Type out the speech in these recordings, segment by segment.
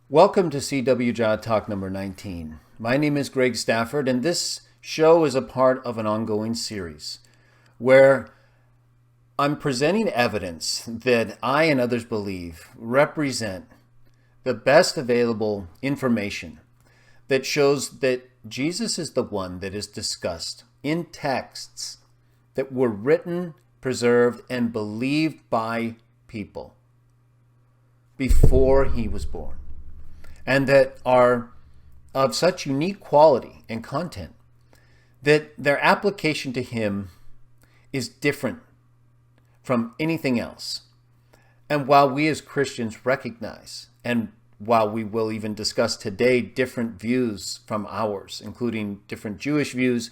Welcome to CWJah Talk number 19. My name is Greg Stafford, and this show is a part of an ongoing series where I'm presenting evidence that I and others believe represent the best available information that shows that Jesus is the one that is discussed in texts that were written, preserved, and believed by people before he was born, and that are of such unique quality and content that their application to him is different from anything else. And while we as Christians recognize, and while we will even discuss today different views from ours, including different Jewish views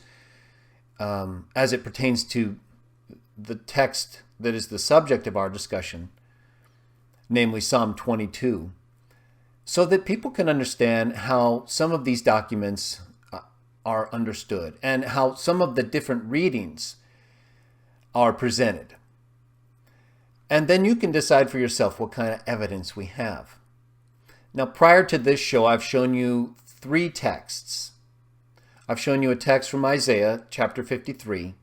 as it pertains to the text that is the subject of our discussion, namely Psalm 22, so that people can understand how some of these documents are understood and how some of the different readings are presented. And then you can decide for yourself what kind of evidence we have. Now, prior to this show, I've shown you three texts. I've shown you a text from Isaiah chapter 53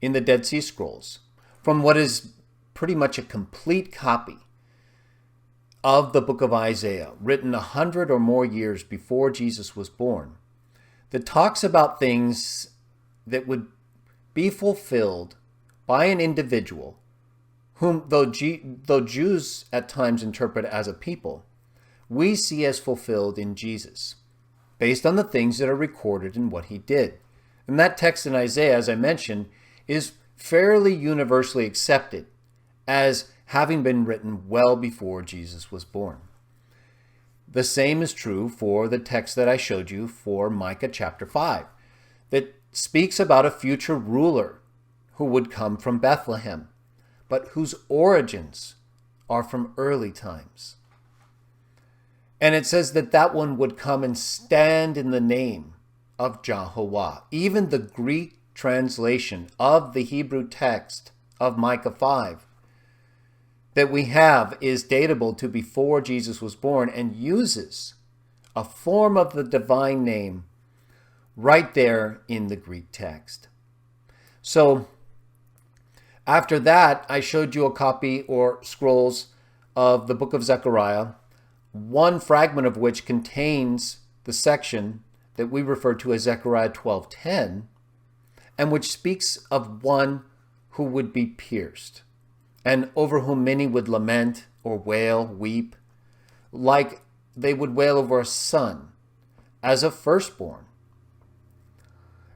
in the Dead Sea Scrolls, from what is pretty much a complete copy of the book of Isaiah, written 100 or more years before Jesus was born, that talks about things that would be fulfilled by an individual whom, though Jews at times interpret as a people, we see as fulfilled in Jesus, based on the things that are recorded in what he did. And that text in Isaiah, as I mentioned, is fairly universally accepted as having been written well before Jesus was born. The same is true for the text that I showed you for Micah chapter 5, that speaks about a future ruler who would come from Bethlehem, but whose origins are from early times. And it says that that one would come and stand in the name of Jehovah. Even the Greek translation of the Hebrew text of Micah 5 that we have is datable to before Jesus was born and uses a form of the divine name right there in the Greek text. So after that, I showed you a copy or scrolls of the book of Zechariah, one fragment of which contains the section that we refer to as Zechariah 12:10, and which speaks of one who would be pierced, and over whom many would lament or wail, weep, like they would wail over a son as a firstborn.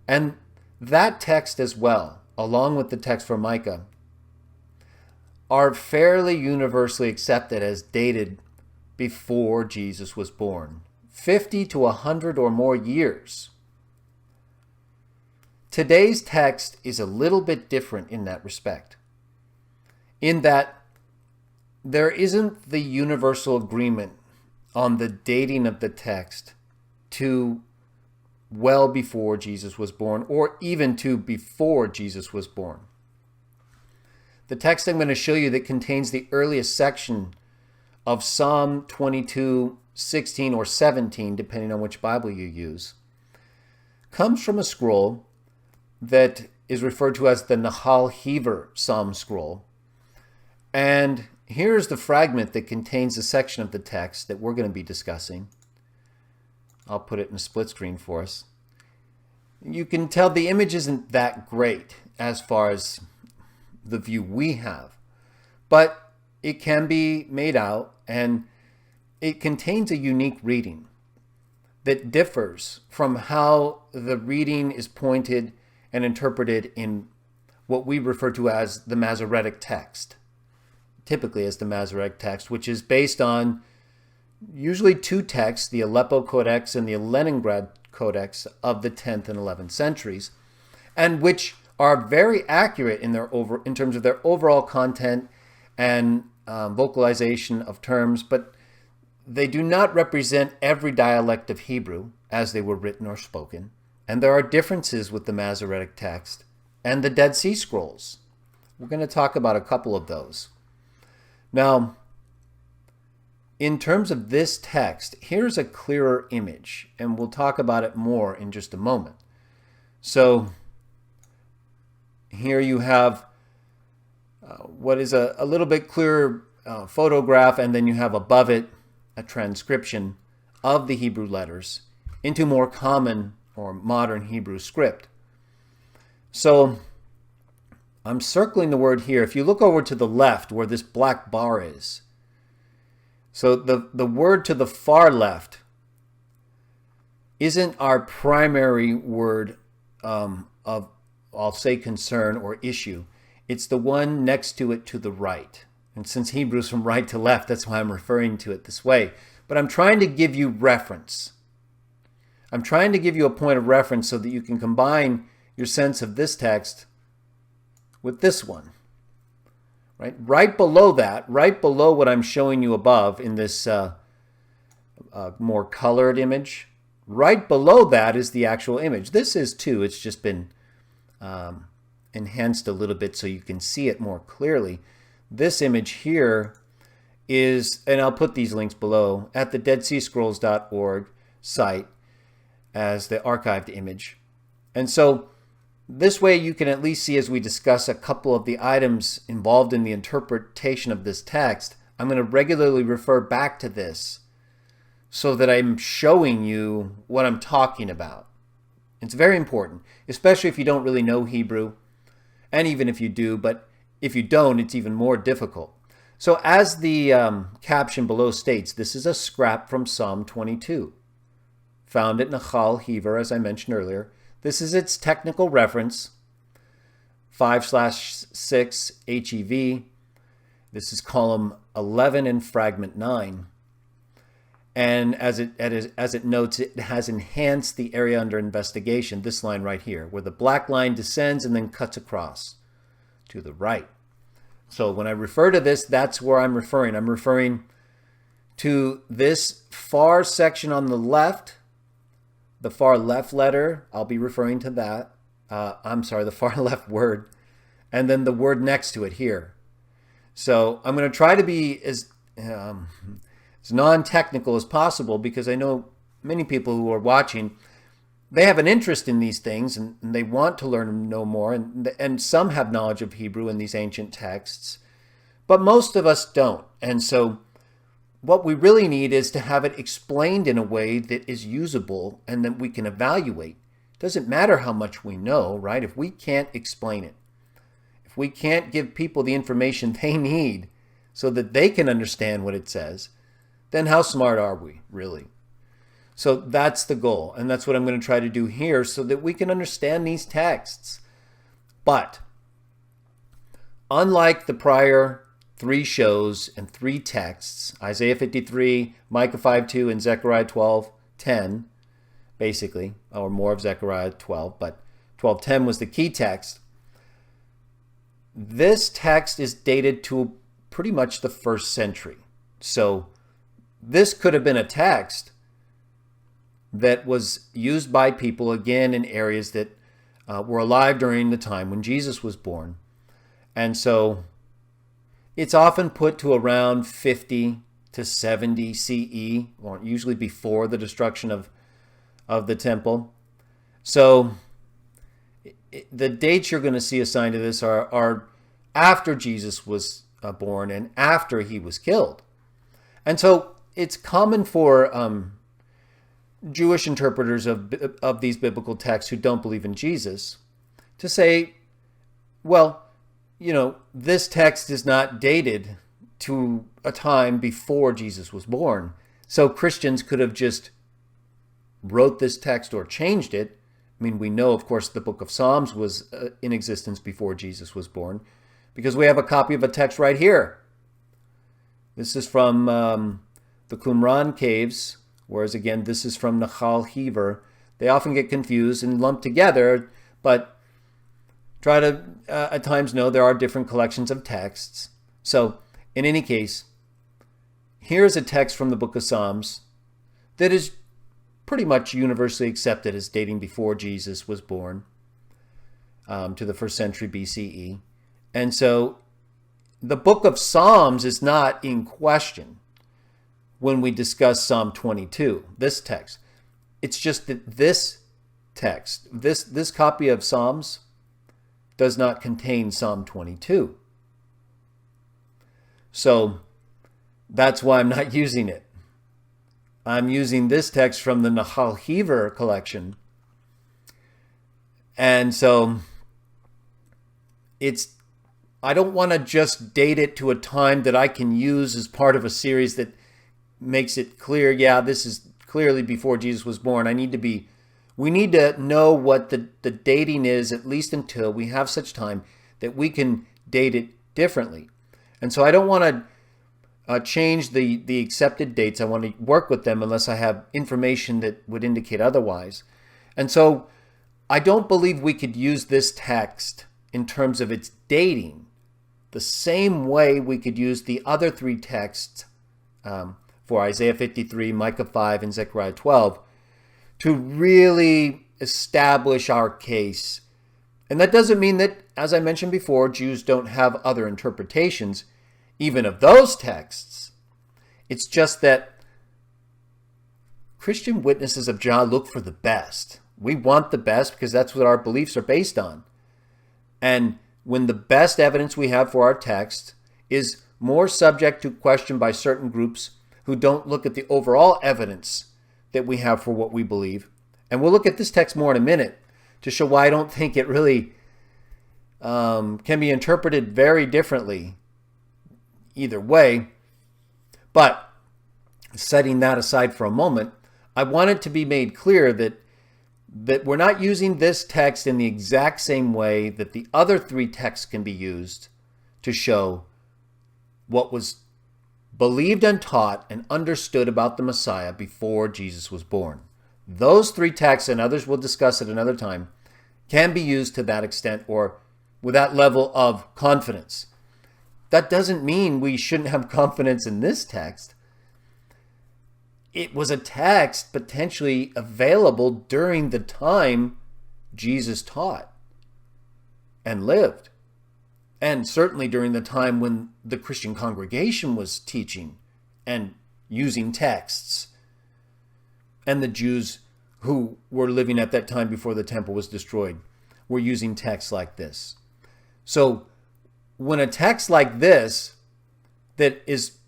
And that text as well, along with the text from Micah, are fairly universally accepted as dated before Jesus was born, 50 to 100 or more years. Today's text is a little bit different in that respect, in that there isn't the universal agreement on the dating of the text to well before Jesus was born, or even to before Jesus was born. The text I'm going to show you that contains the earliest section of Psalm 22, 16, or 17, depending on which Bible you use, comes from a scroll that is referred to as the Nahal Hever Psalm scroll. And here's the fragment that contains the section of the text that we're going to be discussing. I'll put it in a split screen for us. You can tell the image isn't that great as far as the view we have, but it can be made out, and it contains a unique reading that differs from how the reading is pointed and interpreted in what we refer to as the Masoretic Text, typically as the Masoretic Text, which is based on usually two texts, the Aleppo Codex and the Leningrad Codex of the 10th and 11th centuries, and which are very accurate in terms of their overall content and vocalization of terms, but they do not represent every dialect of Hebrew as they were written or spoken. And there are differences with the Masoretic Text and the Dead Sea Scrolls. We're going to talk about a couple of those. Now, in terms of this text, here's a clearer image, and we'll talk about it more in just a moment. So here you have what is a little bit clearer photograph, and then you have above it a transcription of the Hebrew letters into more common or modern Hebrew script. So I'm circling the word here. If you look over to the left where this black bar is, so the word to the far left isn't our primary word of, I'll say, concern or issue. It's the one next to it to the right. And since Hebrew's from right to left, that's why I'm referring to it this way. But I'm trying to give you reference. I'm trying to give you a point of reference so that you can combine your sense of this text with this one. Right below that, right below what I'm showing you above in this more colored image, right below that is the actual image. This is too. It's just been enhanced a little bit so you can see it more clearly. This image here is, and I'll put these links below, at the deadseascrolls.org site as the archived image. And so this way you can at least see, as we discuss a couple of the items involved in the interpretation of this text, I'm going to regularly refer back to this so that I'm showing you what I'm talking about. It's very important, especially if you don't really know Hebrew, and even if you do, but if you don't, it's even more difficult. So as the caption below states, this is a scrap from Psalm 22, found at Nahal Hever, as I mentioned earlier. This is its technical reference, 5/6 HEV. This is column 11 and fragment 9. And as it notes, it has enhanced the area under investigation, this line right here, where the black line descends and then cuts across to the right. So when I refer to this, that's where I'm referring. I'm referring to this far section on the left, the far left letter. I'll be referring to that. The far left word, and then the word next to it here. So I'm going to try to be as non-technical as possible, because I know many people who are watching, they have an interest in these things and they want to learn and know more, and some have knowledge of Hebrew in these ancient texts, but most of us don't. And so what we really need is to have it explained in a way that is usable and that we can evaluate. It doesn't matter how much we know, right? If we can't explain it, if we can't give people the information they need so that they can understand what it says, then how smart are we, really? So that's the goal, and that's what I'm going to try to do here so that we can understand these texts. But unlike the prior 3 shows and 3 texts, Isaiah 53, Micah 5:2, and Zechariah 12:10, basically, or more of Zechariah 12, but 12:10 was the key text. This text is dated to pretty much the 1st century. So this could have been a text that was used by people, again, in areas that were alive during the time when Jesus was born. And so it's often put to around 50 to 70 CE, or usually before the destruction of the temple. So the dates you're going to see assigned to this are after Jesus was born and after he was killed. And so it's common for Jewish interpreters of these biblical texts who don't believe in Jesus to say, well, this text is not dated to a time before Jesus was born. So Christians could have just wrote this text or changed it. I mean, we know, of course, the book of Psalms was in existence before Jesus was born, because we have a copy of a text right here. This is from the Qumran caves, whereas again, this is from Nahal Hever. They often get confused and lumped together, but try to at times know there are different collections of texts. So in any case, here's a text from the book of Psalms that is pretty much universally accepted as dating before Jesus was born, to the 1st century BCE. And so the book of Psalms is not in question. when we discuss Psalm 22, this text. It's just that this text, this copy of Psalms, does not contain Psalm 22. So that's why I'm not using it. I'm using this text from the Nahal Hever collection. And so I don't want to just date it to a time that I can use as part of a series that makes it clear, yeah, this is clearly before Jesus was born. We need to know what the dating is, at least until we have such time that we can date it differently. And so I don't want to change the accepted dates. I want to work with them unless I have information that would indicate otherwise. And so I don't believe we could use this text in terms of its dating the same way we could use the other three texts for Isaiah 53, Micah 5, and Zechariah 12 to really establish our case. And that doesn't mean that, as I mentioned before, Jews don't have other interpretations, even of those texts. It's just that Christian witnesses of Jah look for the best. We want the best because that's what our beliefs are based on. And when the best evidence we have for our text is more subject to question by certain groups who don't look at the overall evidence that we have for what we believe, and we'll look at this text more in a minute to show why I don't think it really can be interpreted very differently either way. But setting that aside for a moment, I want it to be made clear that we're not using this text in the exact same way that the other three texts can be used to show what was believed and taught and understood about the Messiah before Jesus was born. Those three texts, and others we'll discuss at another time, can be used to that extent or with that level of confidence. That doesn't mean we shouldn't have confidence in this text. It was a text potentially available during the time Jesus taught and lived. And certainly during the time when the Christian congregation was teaching and using texts. And the Jews who were living at that time before the temple was destroyed were using texts like this. So when a text like this that is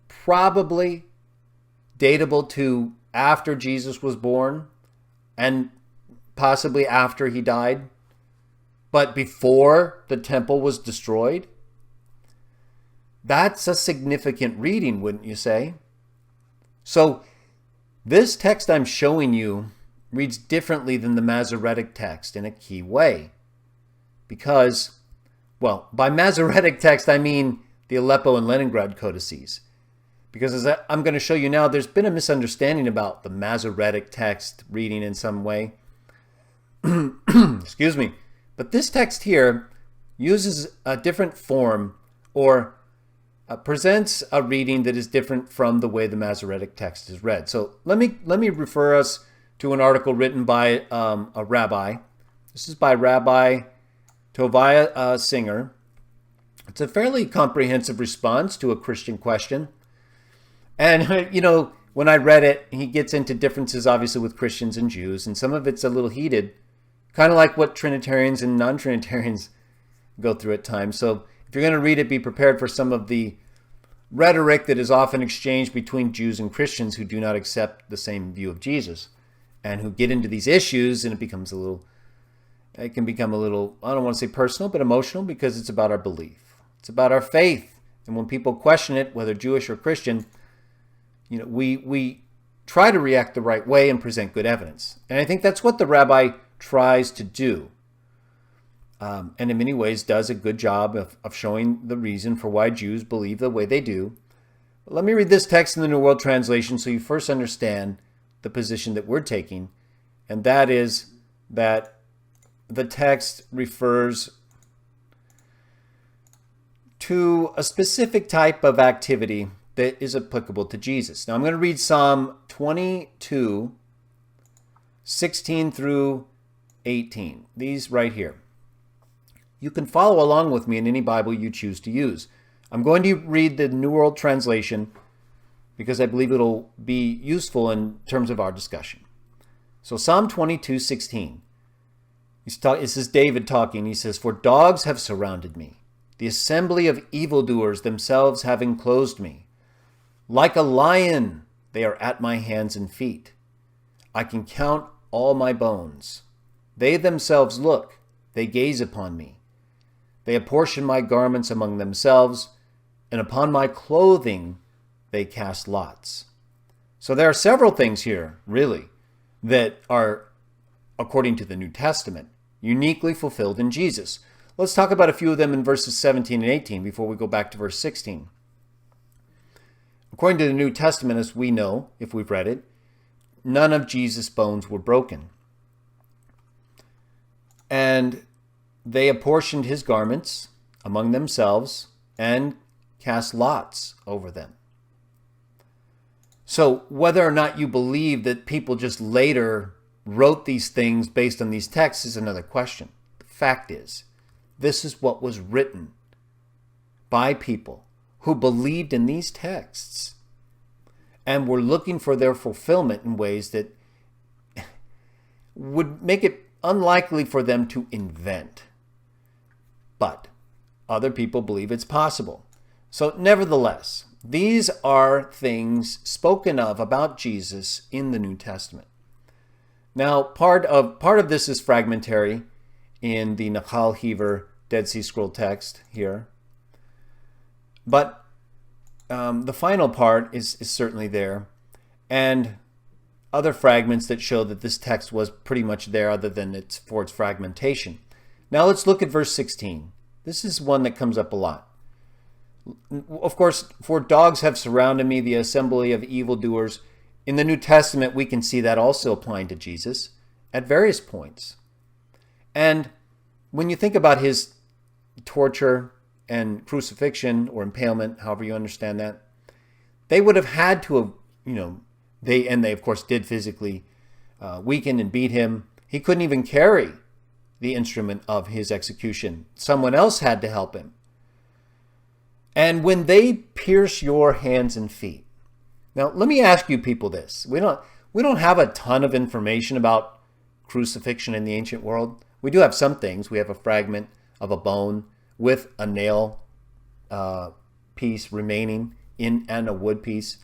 probably datable to after Jesus was born and possibly after he died, but before the temple was destroyed, that's a significant reading, wouldn't you say? So this text I'm showing you reads differently than the Masoretic text in a key way. Because, well, by Masoretic text I mean the Aleppo and Leningrad codices. Because as I'm going to show you now, there's been a misunderstanding about the Masoretic text reading in some way. Excuse me. But this text here uses a different form or presents a reading that is different from the way the Masoretic text is read. So let me refer us to an article written by a rabbi. This is by Rabbi Tovia Singer. It's a fairly comprehensive response to a Christian question. And, you know, when I read it, he gets into differences, obviously, with Christians and Jews, and some of it's a little heated, kind of like what Trinitarians and non-Trinitarians go through at times. So if you're going to read it, be prepared for some of the rhetoric that is often exchanged between Jews and Christians who do not accept the same view of Jesus and who get into these issues, and it can become a little, I don't want to say personal, but emotional, because it's about our belief. It's about our faith. And when people question it, whether Jewish or Christian, you know, we try to react the right way and present good evidence. And I think that's what the rabbi tries to do. And in many ways does a good job of showing the reason for why Jews believe the way they do. But let me read this text in the New World Translation so you first understand the position that we're taking. And that is that the text refers to a specific type of activity that is applicable to Jesus. Now I'm going to read Psalm 22, 16 through 18. These right here. You can follow along with me in any Bible you choose to use. I'm going to read the New World Translation, because I believe it'll be useful in terms of our discussion. So Psalm 22:16. This is David talking. He says, "For dogs have surrounded me, the assembly of evildoers themselves have enclosed me. Like a lion, they are at my hands and feet. I can count all my bones. They themselves look, they gaze upon me. They apportion my garments among themselves, and upon my clothing they cast lots." So there are several things here, really, that are, according to the New Testament, uniquely fulfilled in Jesus. Let's talk about a few of them in verses 17 and 18 before we go back to verse 16. According to the New Testament, as we know, if we've read it, none of Jesus' bones were broken. And they apportioned his garments among themselves and cast lots over them. So whether or not you believe that people just later wrote these things based on these texts is another question. The fact is, this is what was written by people who believed in these texts and were looking for their fulfillment in ways that would make it unlikely for them to invent. But other people believe it's possible. So nevertheless, these are things spoken of about Jesus in the New Testament. Now, part of this is fragmentary in the Nahal Hever Dead Sea Scroll text here. But the final part is certainly there. And other fragments that show that this text was pretty much there other than its fragmentation. Now let's look at verse 16. This is one that comes up a lot. Of course, "For dogs have surrounded me, the assembly of evildoers." In the New Testament, we can see that also applying to Jesus at various points. And when you think about his torture and crucifixion or impalement, however you understand that, they would have had to have, they of course did physically weaken and beat him. He couldn't even carry the instrument of his execution. Someone else had to help him. And when they pierce your hands and feet. Now, let me ask you people this. We don't have a ton of information about crucifixion in the ancient world. We do have some things. We have a fragment of a bone with a nail piece remaining and a wood piece.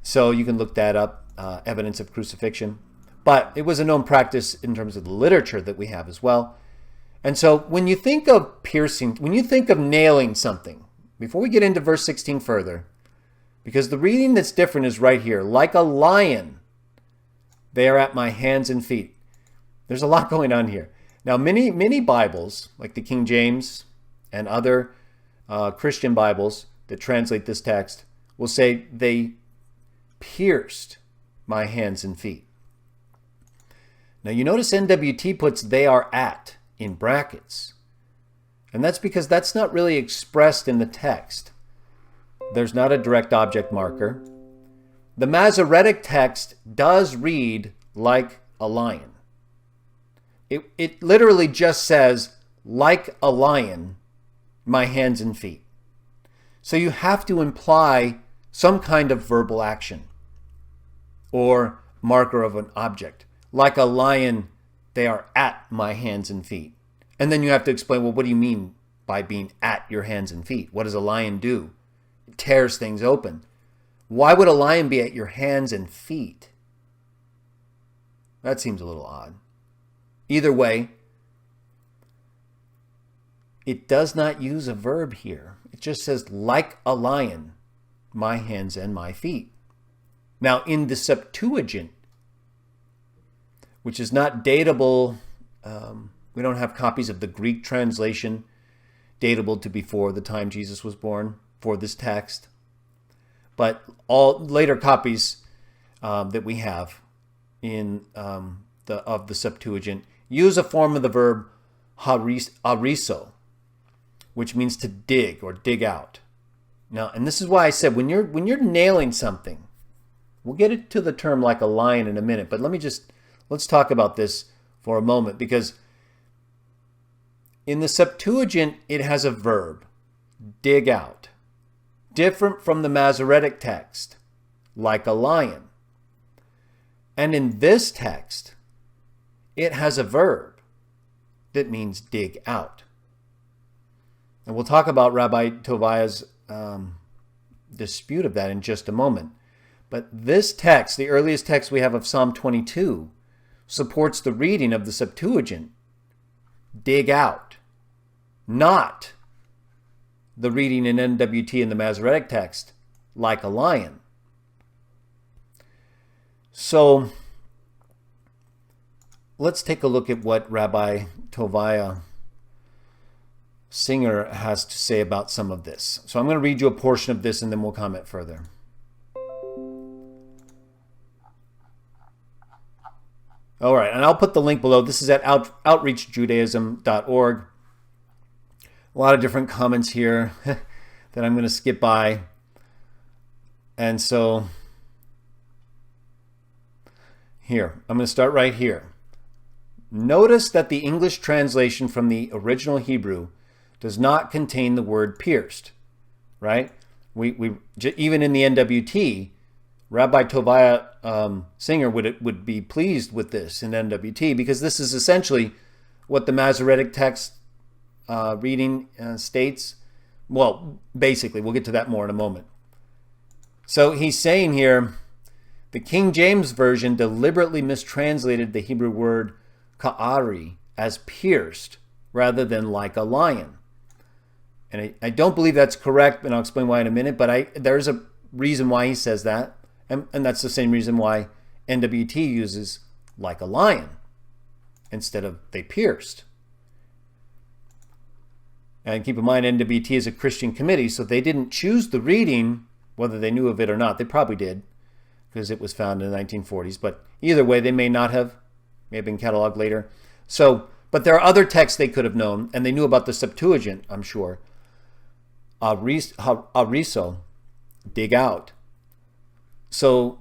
So you can look that up, evidence of crucifixion. But it was a known practice in terms of the literature that we have as well. And so when you think of piercing, when you think of nailing something, before we get into verse 16 further, because the reading that's different is right here. "Like a lion, they are at my hands and feet." There's a lot going on here. Now, many Bibles, like the King James and other Christian Bibles that translate this text, will say they pierced my hands and feet. Now, you notice NWT puts "they are at" in brackets. And that's because that's not really expressed in the text. There's not a direct object marker. The Masoretic Text does read "like a lion." It literally just says, "like a lion, my hands and feet." So you have to imply some kind of verbal action or marker of an object. "Like a lion, they are at my hands and feet." And then you have to explain, well, what do you mean by being at your hands and feet? What does a lion do? It tears things open. Why would a lion be at your hands and feet? That seems a little odd. Either way, it does not use a verb here. It just says, "like a lion, my hands and my feet." Now, in the Septuagint, which is not datable, we don't have copies of the Greek translation datable to before the time Jesus was born for this text. But all later copies that we have in of the Septuagint use a form of the verb hariso, which means to dig or dig out. Now, and this is why I said when you're nailing something, we'll get it to the term "like a lion" in a minute, but let's talk about this for a moment, because in the Septuagint, it has a verb, dig out, different from the Masoretic text, like a lion. And in this text, it has a verb that means dig out. And we'll talk about Rabbi Tovia's dispute of that in just a moment. But this text, the earliest text we have of Psalm 22, supports the reading of the Septuagint, dig out, not the reading in NWT in the Masoretic Text, like a lion. So let's take a look at what Rabbi Tovia Singer has to say about some of this. So I'm going to read you a portion of this and then we'll comment further. All right, and I'll put the link below. This is at outreachjudaism.org. A lot of different comments here that I'm going to skip by. And so here, I'm going to start right here. Notice that the English translation from the original Hebrew does not contain the word pierced, right? We even in the NWT, Rabbi Tovia Singer would be pleased with this in NWT because this is essentially what the Masoretic Text reading states. Well, basically, we'll get to that more in a moment. So he's saying here, the King James Version deliberately mistranslated the Hebrew word ka'ari as pierced rather than like a lion. And I don't believe that's correct, and I'll explain why in a minute, but there's a reason why he says that, and that's the same reason why NWT uses like a lion instead of they pierced. And keep in mind, NWT is a Christian committee, so they didn't choose the reading, whether they knew of it or not. They probably did, because it was found in the 1940s. But either way, they may not have. May have been cataloged later. So, but there are other texts they could have known, and they knew about the Septuagint, I'm sure. Ariso, dig out. So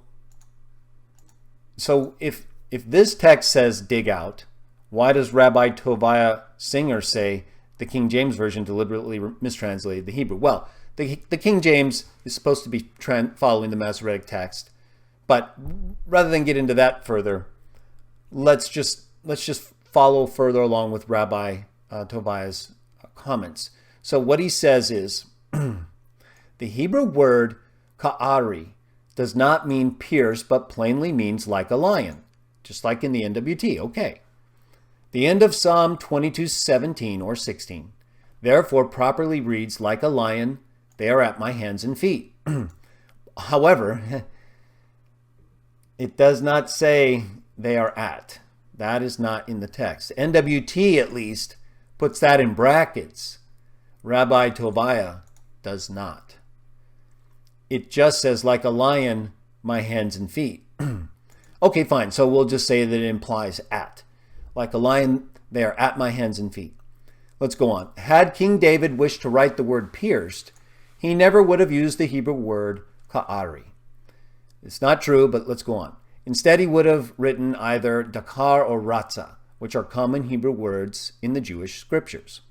if this text says dig out, why does Rabbi Tovia Singer say the King James Version deliberately mistranslated the Hebrew? Well, the King James is supposed to be following the Masoretic Text, but rather than get into that further, let's just follow further along with Rabbi Tovia's comments. So what he says is, the Hebrew word ka'ari does not mean pierce, but plainly means like a lion, just like in the NWT. Okay. The end of Psalm 22:17 or 16, therefore properly reads, like a lion, they are at my hands and feet. However, it does not say they are at. That is not in the text. NWT, at least, puts that in brackets. Rabbi Tovia does not. It just says, like a lion, my hands and feet. Okay, fine. So we'll just say that it implies at. Like a lion, they are at my hands and feet. Let's go on. Had King David wished to write the word pierced, he never would have used the Hebrew word ka'ari. It's not true, but let's go on. Instead, he would have written either dakar or ratza, which are common Hebrew words in the Jewish scriptures.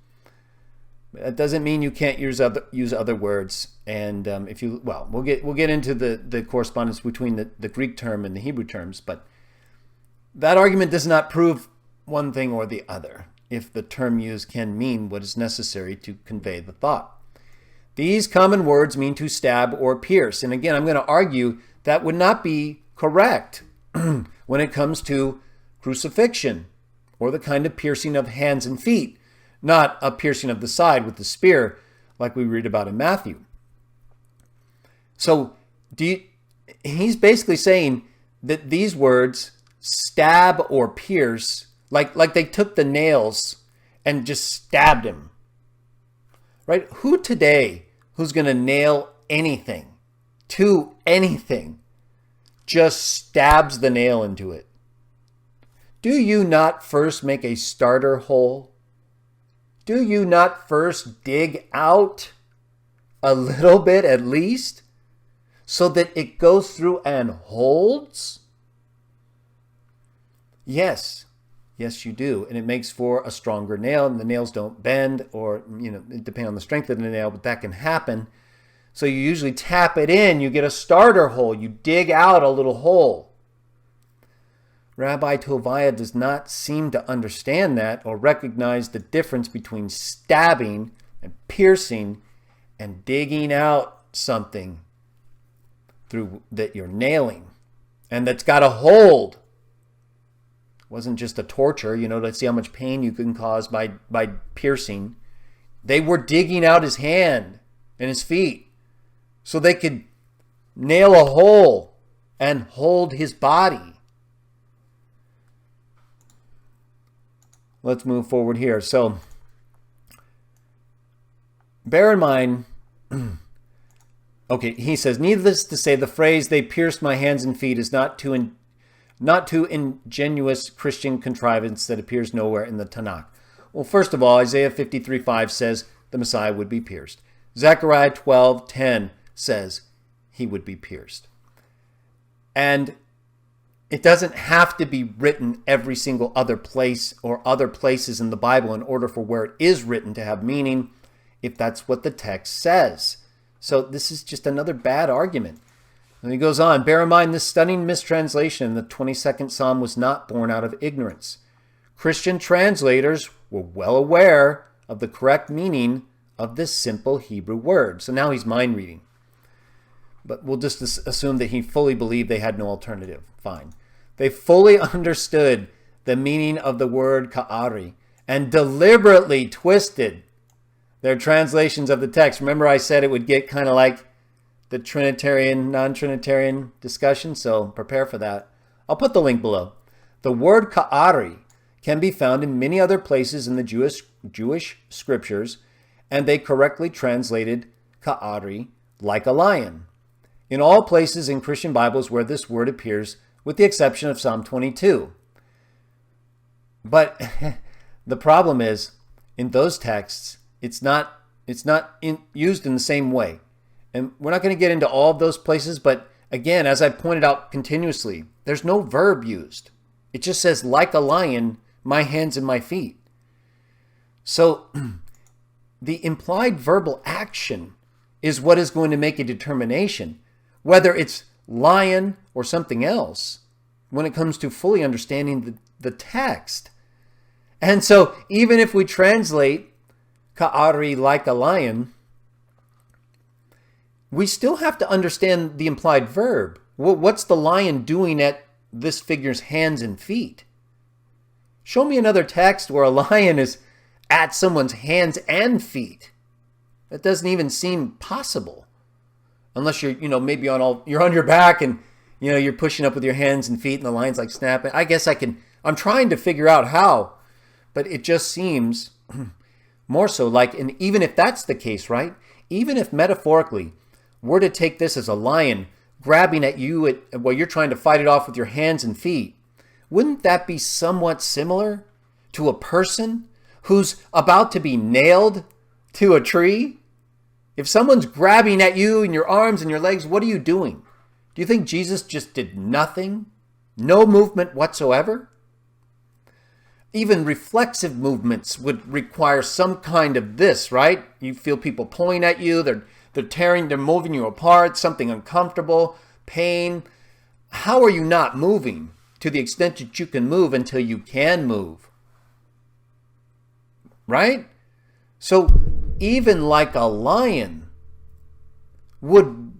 That doesn't mean you can't use other words. And we'll get into the correspondence between the Greek term and the Hebrew terms, but that argument does not prove one thing or the other, if the term used can mean what is necessary to convey the thought. These common words mean to stab or pierce. And again, I'm going to argue that would not be correct when it comes to crucifixion or the kind of piercing of hands and feet, not a piercing of the side with the spear like we read about in Matthew. So he's basically saying that these words, stab or pierce, like they took the nails and just stabbed him. Right? Who today who's going to nail anything to anything just stabs the nail into it? Do you not first make a starter hole? Do you not first dig out a little bit at least so that it goes through and holds? Yes, you do. And it makes for a stronger nail, and the nails don't bend, or, depending on the strength of the nail, but that can happen. So you usually tap it in, you get a starter hole, you dig out a little hole. Rabbi Tovia does not seem to understand that or recognize the difference between stabbing and piercing and digging out something through that you're nailing and that's got a hold. It wasn't just a torture, let's see how much pain you can cause by piercing. They were digging out his hand and his feet so they could nail a hole and hold his body. Let's move forward here. So, bear in mind, okay, he says, needless to say, the phrase, they pierced my hands and feet, is not too ingenuous Christian contrivance that appears nowhere in the Tanakh. Well, first of all, Isaiah 53:5 says the Messiah would be pierced. Zechariah 12:10 says he would be pierced. And it doesn't have to be written every single other place or other places in the Bible in order for where it is written to have meaning if that's what the text says. So this is just another bad argument. And he goes on, bear in mind this stunning mistranslation in the 22nd Psalm was not born out of ignorance. Christian translators were well aware of the correct meaning of this simple Hebrew word. So now he's mind reading. But we'll just assume that he fully believed they had no alternative. Fine. They fully understood the meaning of the word ka'ari and deliberately twisted their translations of the text. Remember I said it would get kind of like the Trinitarian, non-Trinitarian discussion, so prepare for that. I'll put the link below. The word ka'ari can be found in many other places in the Jewish scriptures, and they correctly translated ka'ari like a lion. In all places in Christian Bibles where this word appears, with the exception of Psalm 22. But the problem is, in those texts, it's not used in the same way. And we're not going to get into all of those places, but again, as I pointed out continuously, there's no verb used. It just says, like a lion, my hands and my feet. So the implied verbal action is what is going to make a determination, whether it's lion or something else, when it comes to fully understanding the text. And so even if we translate ka'ari like a lion, we still have to understand the implied verb. What's the lion doing at this figure's hands and feet? Show me another text where a lion is at someone's hands and feet. That doesn't even seem possible. Unless you're, maybe you're on your back and, you're pushing up with your hands and feet and the lion's like snapping. I guess I'm trying to figure out how, but it just seems more so like, and even if that's the case, right? Even if metaphorically we're to take this as a lion grabbing at you while you're trying to fight it off with your hands and feet, wouldn't that be somewhat similar to a person who's about to be nailed to a tree? If someone's grabbing at you in your arms and your legs, what are you doing? Do you think Jesus just did nothing? No movement whatsoever? Even reflexive movements would require some kind of this, right? You feel people pulling at you, they're moving you apart, something uncomfortable, pain. How are you not moving to the extent that you can move until you can move? Right? So even like a lion would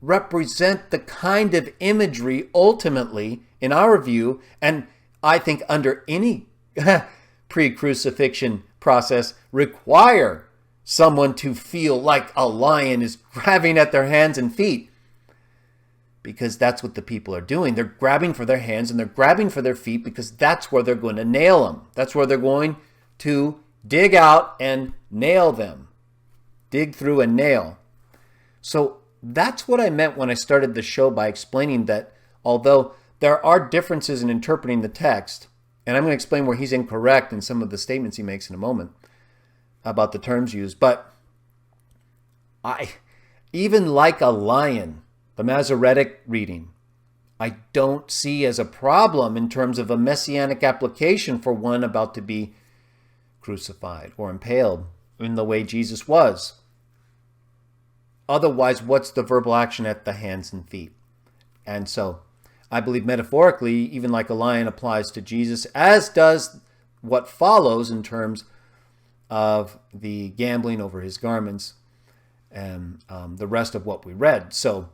represent the kind of imagery ultimately, in our view, and I think under any pre-crucifixion process, require someone to feel like a lion is grabbing at their hands and feet. Because that's what the people are doing. They're grabbing for their hands and they're grabbing for their feet because that's where they're going to nail them. That's where they're going to dig out and nail them. Dig through and nail. So that's what I meant when I started the show by explaining that although there are differences in interpreting the text, and I'm going to explain where he's incorrect in some of the statements he makes in a moment about the terms used, but even like a lion, the Masoretic reading, I don't see as a problem in terms of a messianic application for one about to be crucified or impaled in the way Jesus was. Otherwise, what's the verbal action at the hands and feet? And so I believe metaphorically, even like a lion applies to Jesus, as does what follows in terms of the gambling over his garments and the rest of what we read. So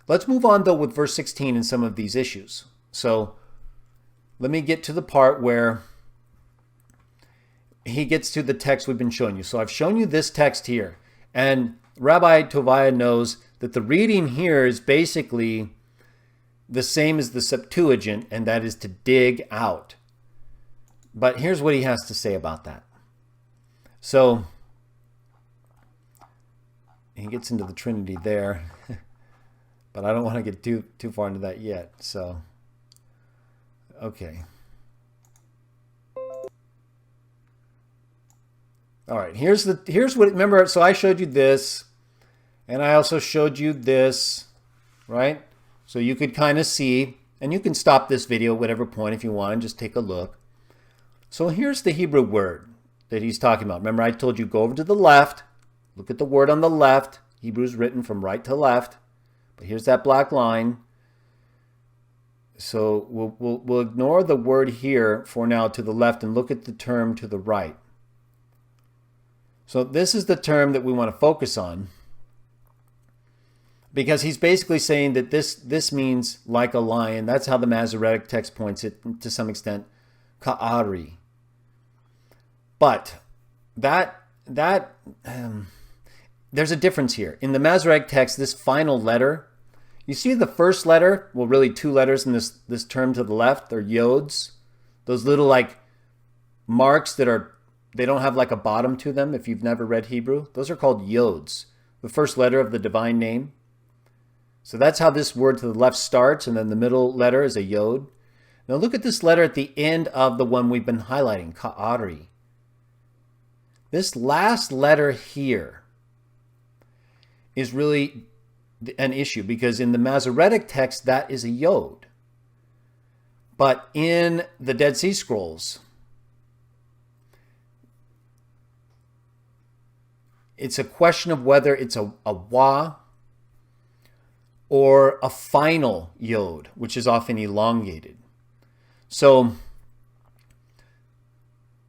let's move on, though, with verse 16 and some of these issues. So let me get to the part where he gets to the text we've been showing you. So I've shown you this text here. And Rabbi Tovia knows that the reading here is basically the same as the Septuagint, and that is to dig out. But here's what he has to say about that. So he gets into the Trinity there, but I don't want to get too far into that yet. So, okay. All right, here's what, remember, so I showed you this, and I also showed you this, right? So you could kind of see, and you can stop this video at whatever point if you want and just take a look. So here's the Hebrew word that he's talking about. Remember, I told you go over to the left, look at the word on the left. Hebrew's written from right to left, but here's that black line. So we'll ignore the word here for now to the left and look at the term to the right. So this is the term that we want to focus on, because he's basically saying that this means like a lion. That's how the Masoretic text points it to some extent, ka'ari. But there's a difference here. In the Masoretic text, this final letter, you see the first letter, well, really two letters in this term to the left, they're yods. Those little like marks that are, they don't have like a bottom to them if you've never read Hebrew. Those are called yods, the first letter of the divine name. So that's how this word to the left starts, and then the middle letter is a yod. Now look at this letter at the end of the one we've been highlighting, ka'ari. This last letter here is really an issue, because in the Masoretic text, that is a yod. But in the Dead Sea Scrolls, it's a question of whether it's a wah or a final yod, which is often elongated. So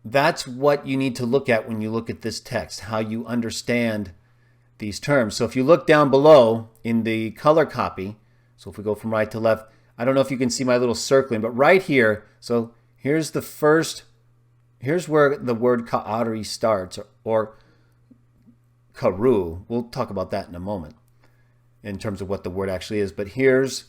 that's what you need to look at when you look at this text, how you understand these terms. So if you look down below in the color copy, so if we go from right to left, I don't know if you can see my little circling, but right here, so here's the first, here's where the word ka'ari starts, or karu. We'll talk about that in a moment in terms of what the word actually is. But here's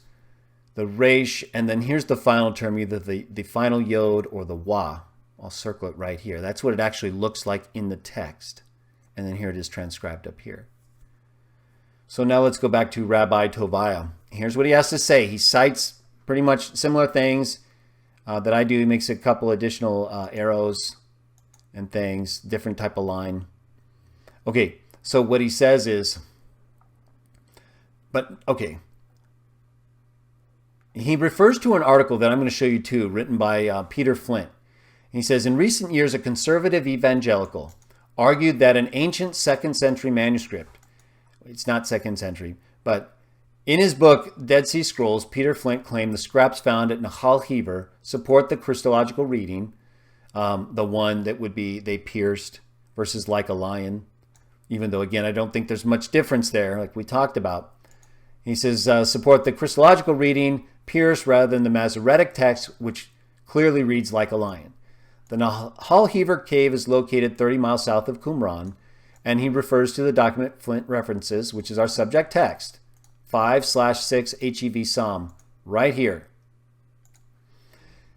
the resh, and then here's the final term, either the final yod or the wah. I'll circle it right here. That's what it actually looks like in the text. And then here it is transcribed up here. So now let's go back to Rabbi Tovia. Here's what he has to say. He cites pretty much similar things that I do. He makes a couple additional arrows and things, different type of line. Okay, so what he says is, he refers to an article that I'm going to show you too, written by Peter Flint. He says, in recent years, a conservative evangelical argued that an ancient 2nd century manuscript, it's not 2nd century, but in his book, Dead Sea Scrolls, Peter Flint claimed the scraps found at Nahal Hever support the Christological reading, the one that would be they pierced versus like a lion, even though, again, I don't think there's much difference there, like we talked about. He says, support the Christological reading, pierced rather than the Masoretic text, which clearly reads like a lion. The Nahal Hever cave is located 30 miles south of Qumran, and he refers to the document Flint references, which is our subject text, 5/6 HEV Psalm, right here.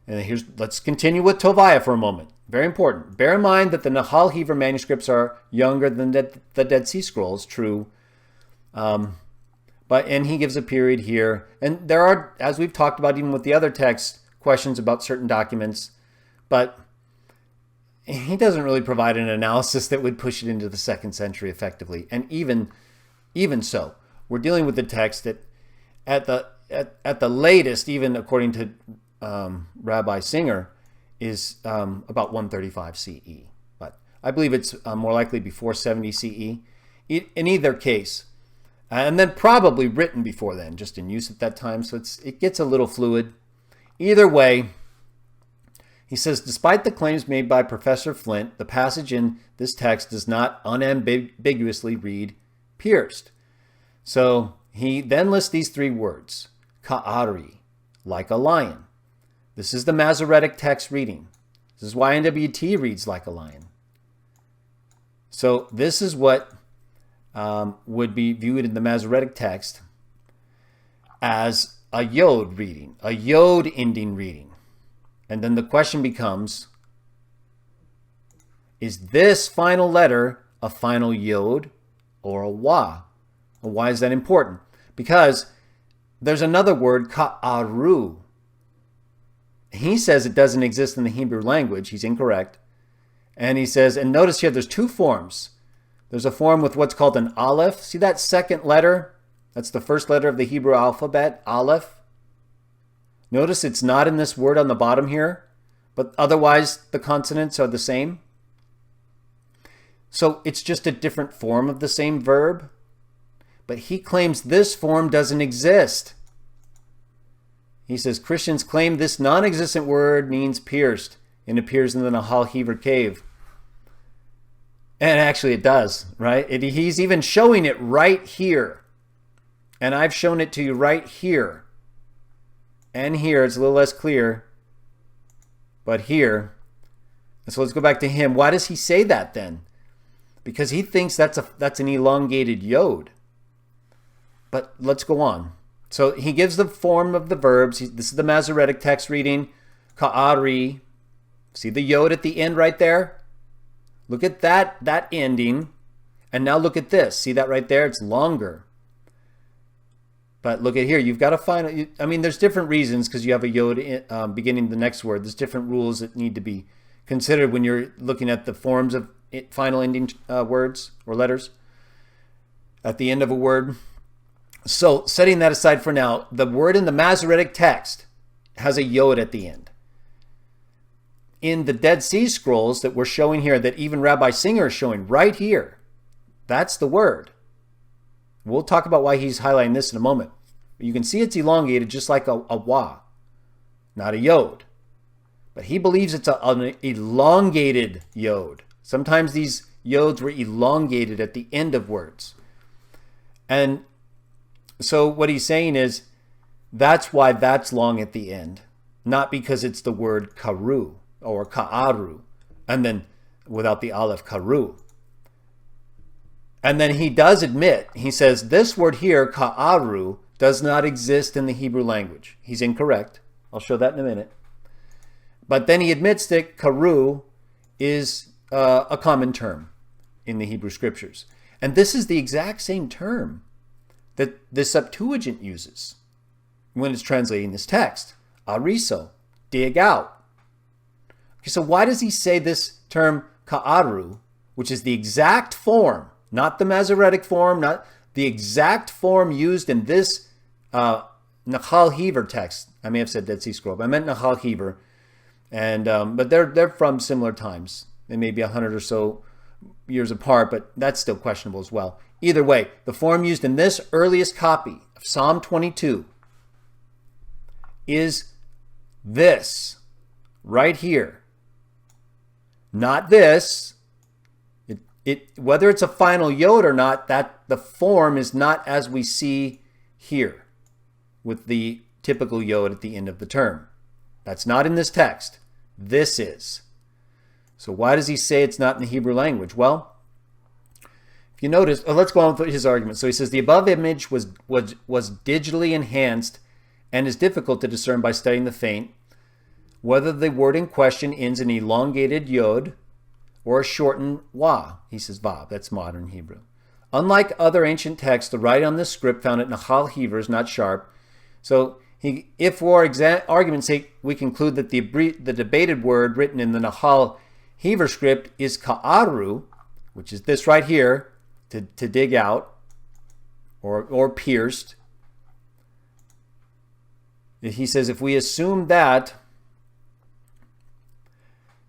And let's continue with Tovia for a moment. Very important. Bear in mind that the Nahal Hever manuscripts are younger than the Dead Sea Scrolls, true. And he gives a period here. And there are, as we've talked about even with the other texts, questions about certain documents. But he doesn't really provide an analysis that would push it into the 2nd century effectively. And even so, we're dealing with the text that at the latest, even according to Rabbi Singer, is about 135 CE. But I believe it's more likely before 70 CE. In either case, And then probably written before then, just in use at that time. So it gets a little fluid. Either way, he says, despite the claims made by Professor Flint, the passage in this text does not unambiguously read pierced. So he then lists these three words, ka'ari, like a lion. This is the Masoretic Text reading. This is why NWT reads like a lion. So this is what would be viewed in the Masoretic Text as a yod reading, a yod ending reading. And then the question becomes, is this final letter a final yod or a wah? Well, why is that important? Because there's another word, ka'aru. He says it doesn't exist in the Hebrew language. He's incorrect. And he says, and notice here, there's two forms. There's a form with what's called an aleph. See that second letter? That's the first letter of the Hebrew alphabet, aleph. Notice it's not in this word on the bottom here, but otherwise the consonants are the same. So it's just a different form of the same verb. But he claims this form doesn't exist. He says Christians claim this non-existent word means pierced and appears in the Nahal Hever cave. And actually it does, right? He's even showing it right here. And I've shown it to you right here. And here, it's a little less clear. But here. And so let's go back to him. Why does he say that then? Because he thinks that's an elongated yod. But let's go on. So he gives the form of the verbs. This is the Masoretic Text reading. Ka'ari. See the yod at the end right there? Look at that ending. And now look at this. See that right there? It's longer. But look at here. You've got to find... I mean, there's different reasons because you have a yod beginning the next word. There's different rules that need to be considered when you're looking at the forms of final ending words or letters at the end of a word. So setting that aside for now, the word in the Masoretic Text has a yod at the end. In the Dead Sea Scrolls that we're showing here, that even Rabbi Singer is showing right here, that's the word. We'll talk about why he's highlighting this in a moment. You can see it's elongated just like a wah, not a yod. But he believes it's an elongated yod. Sometimes these yods were elongated at the end of words. And so what he's saying is that's why that's long at the end, not because it's the word karu or ka'aru, and then without the aleph, karu. And then he does admit, he says, this word here, ka'aru, does not exist in the Hebrew language. He's incorrect. I'll show that in a minute. But then he admits that karu is a common term in the Hebrew scriptures. And this is the exact same term that the Septuagint uses when it's translating this text. Ariso, dig out. Okay, so why does he say this term ka'aru, which is the exact form, not the Masoretic form, not the exact form used in this Nahal Hever text. I may have said Dead Sea Scroll, but I meant Nahal Hever. And but they're from similar times. They may be 100 or so years apart, but that's still questionable as well. Either way, the form used in this earliest copy of Psalm 22 is this right here. Not this. Whether it's a final yod or not, that the form is not as we see here with the typical yod at the end of the term. That's not in this text. This is. So why does he say it's not in the Hebrew language? Well, if you notice, let's go on with his argument. So he says the above image was digitally enhanced and is difficult to discern by studying the faint, whether the word in question ends in elongated yod or a shortened wah. He says vav. That's modern Hebrew. Unlike other ancient texts, the writing on this script found at Nahal Hever is not sharp. So if for argument's sake we conclude that the debated word written in the Nahal Hever script is ka'aru, which is this right here, to dig out or pierced. He says if we assume that,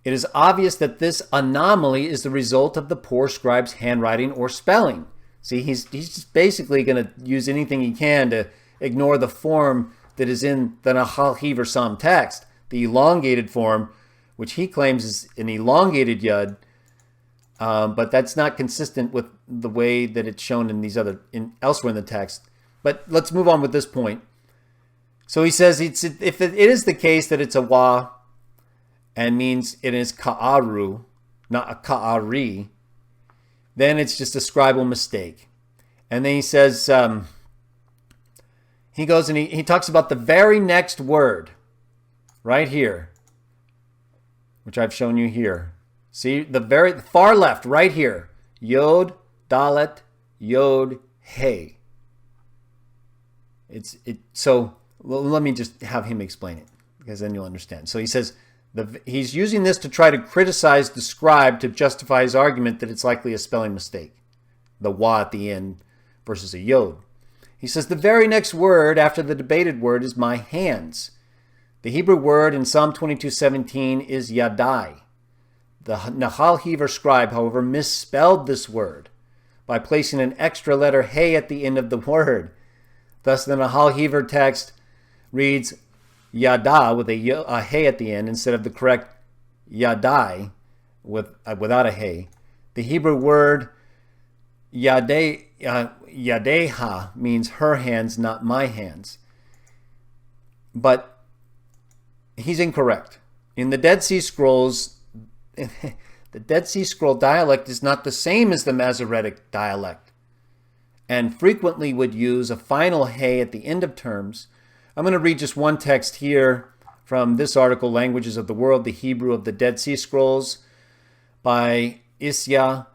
it is obvious that this anomaly is the result of the poor scribe's handwriting or spelling. See, he's just basically going to use anything he can to ignore the form that is in the Nahal Hever Psalm text, the elongated form, which he claims is an elongated yud, but that's not consistent with the way that it's shown in elsewhere in the text. But let's move on with this point. So he says if it is the case that it's a wa and means it is ka'aru, not a ka'ari, then it's just a scribal mistake. And then he says, he goes and he talks about the very next word right here, which I've shown you here. See, the very far left right here, Yod, Dalet, Yod, Hey. So let me just have him explain it, because then you'll understand. So he says, he's using this to try to criticize the scribe to justify his argument that it's likely a spelling mistake, the wa at the end versus a yod. He says the very next word after the debated word is my hands. The Hebrew word in Psalm 22:17 is yadai. The Nahal Hever scribe, however, misspelled this word by placing an extra letter hey at the end of the word. Thus, the Nahal Hever text reads yada with a hey at the end instead of the correct yadai without a hey. The Hebrew word yadeha means her hands, not my hands. But he's incorrect. In the Dead Sea Scrolls, the Dead Sea Scroll dialect is not the same as the Masoretic dialect, and frequently would use a final hey at the end of terms. I'm going to read just one text here from this article, Languages of the World, the Hebrew of the Dead Sea Scrolls, by Isya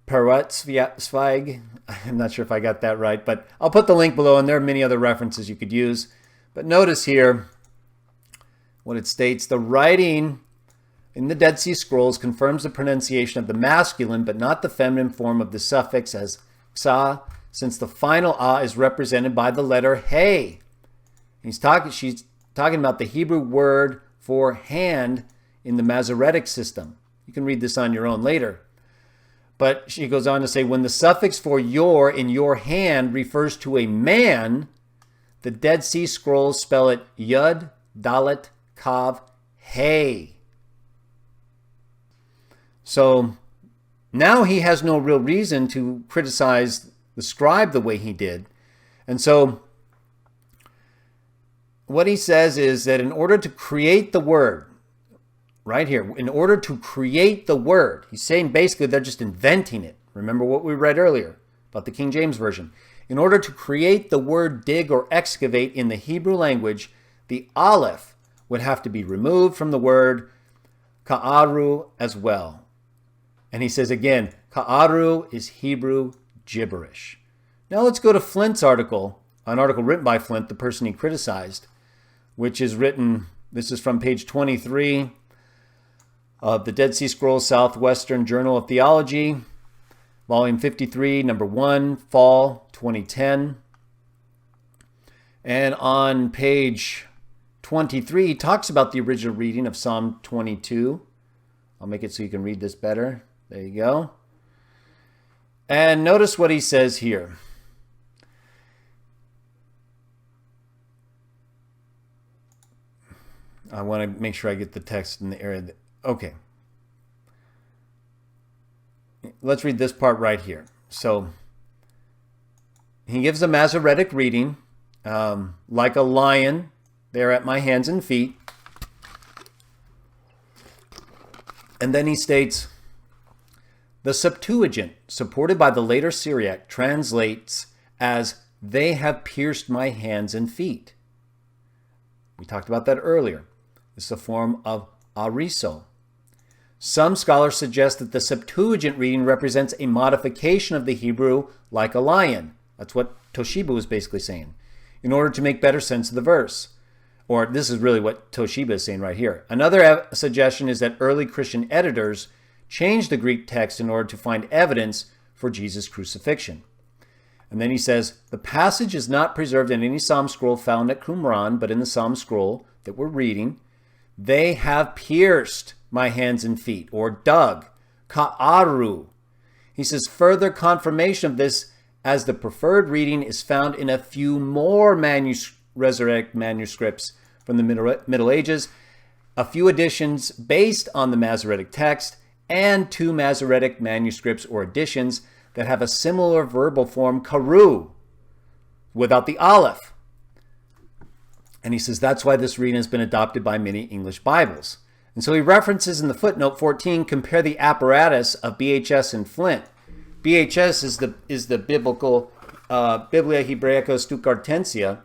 Peretzweig. I'm not sure if I got that right, but I'll put the link below, and there are many other references you could use. But notice here what it states. The writing in the Dead Sea Scrolls confirms the pronunciation of the masculine but not the feminine form of the suffix as ksa, since the final a is represented by the letter hey. She's talking about the Hebrew word for hand in the Masoretic system. You can read this on your own later. But she goes on to say, when the suffix for your in your hand refers to a man, the Dead Sea Scrolls spell it yud, dalet, kav, hey. So now he has no real reason to criticize the scribe the way he did. And so what he says is that in order to create the word, right here, in order to create the word, he's saying basically they're just inventing it. Remember what we read earlier about the King James Version. In order to create the word dig or excavate in the Hebrew language, the aleph would have to be removed from the word ka'aru as well. And he says again, ka'aru is Hebrew gibberish. Now let's go to Flint's article, an article written by Flint, the person he criticized, which is written, this is from page 23 of the Dead Sea Scrolls Southwestern Journal of Theology, volume 53, number 1, fall 2010. And on page 23, he talks about the original reading of Psalm 22. I'll make it so you can read this better. There you go. And notice what he says here. I want to make sure I get the text in the area. Okay. Let's read this part right here. So he gives a Masoretic reading, like a lion, they're at my hands and feet. And then he states, the Septuagint, supported by the later Syriac, translates as, they have pierced my hands and feet. We talked about that earlier. This is a form of ariso. Some scholars suggest that the Septuagint reading represents a modification of the Hebrew like a lion. That's what Toshiba was basically saying, in order to make better sense of the verse. Or this is really what Toshiba is saying right here. Another suggestion is that early Christian editors changed the Greek text in order to find evidence for Jesus' crucifixion. And then he says, the passage is not preserved in any Psalm scroll found at Qumran, but in the Psalm scroll that we're reading. They have pierced my hands and feet, or dug, ka'aru. He says, further confirmation of this as the preferred reading is found in a few more Masoretic manuscripts from the Middle Ages, a few editions based on the Masoretic text, and 2 Masoretic manuscripts or editions that have a similar verbal form, karu, without the aleph. And he says that's why this reading has been adopted by many English Bibles. And so he references in the footnote 14, compare the apparatus of BHS and Flint. BHS is the biblical Biblia Hebraica Stuttgartensia,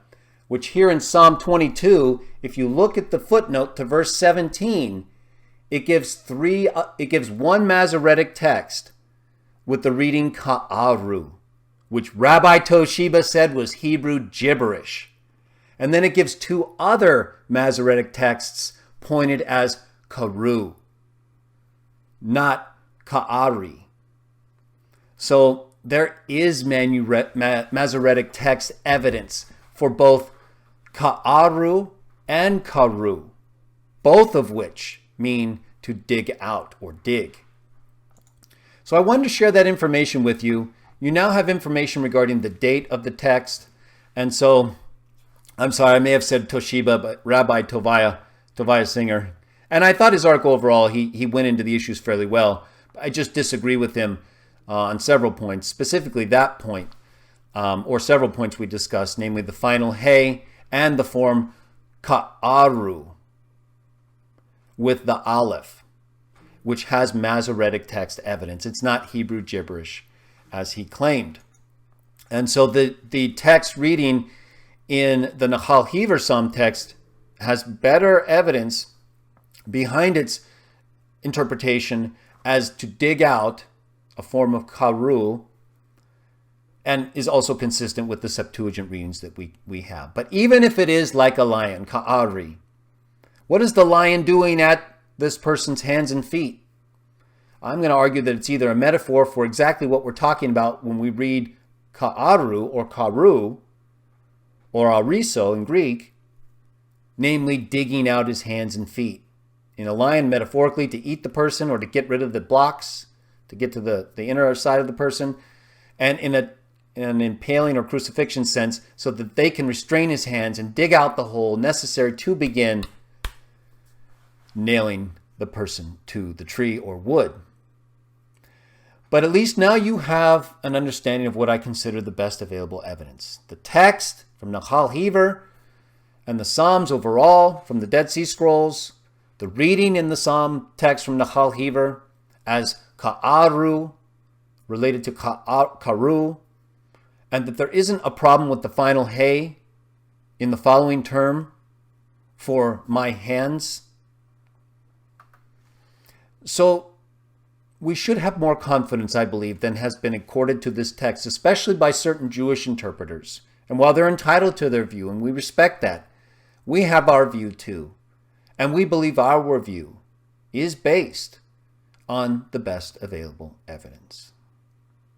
which here in Psalm 22, if you look at the footnote to verse 17, it gives one Masoretic text with the reading ka'aru, which Rabbi Toshiba said was Hebrew gibberish. And then it gives 2 other Masoretic texts pointed as karu, not ka'ari. So there is Masoretic text evidence for both ka'aru and karu, both of which mean to dig out or dig. So I wanted to share that information with you. You now have information regarding the date of the text. And so, I'm sorry, I may have said Toshiba, but Rabbi Tovia Singer. And I thought his article overall, he went into the issues fairly well. I just disagree with him on several points, specifically that point, or several points we discussed, namely the final hey and the form ka'aru with the aleph, which has Masoretic text evidence. It's not Hebrew gibberish, as he claimed. And so the text reading in the Nahal Hever Psalm text has better evidence behind its interpretation as to dig out, a form of karu, and is also consistent with the Septuagint readings that we have. But even if it is like a lion, ka'ari, what is the lion doing at this person's hands and feet? I'm going to argue that it's either a metaphor for exactly what we're talking about when we read ka'aru or karu or ariso in Greek, namely digging out his hands and feet. In a lion, metaphorically, to eat the person or to get rid of the blocks, to get to the inner side of the person, and in an impaling or crucifixion sense, so that they can restrain his hands and dig out the hole necessary to begin nailing the person to the tree or wood. But at least now you have an understanding of what I consider the best available evidence. The text from Nahal Hever and the Psalms overall from the Dead Sea Scrolls, the reading in the Psalm text from Nahal Hever as ka'aru, related to karu, and that there isn't a problem with the final hey in the following term for my hands. So we should have more confidence, I believe, than has been accorded to this text, especially by certain Jewish interpreters. And while they're entitled to their view, and we respect that, we have our view too. And we believe our view is based on the best available evidence.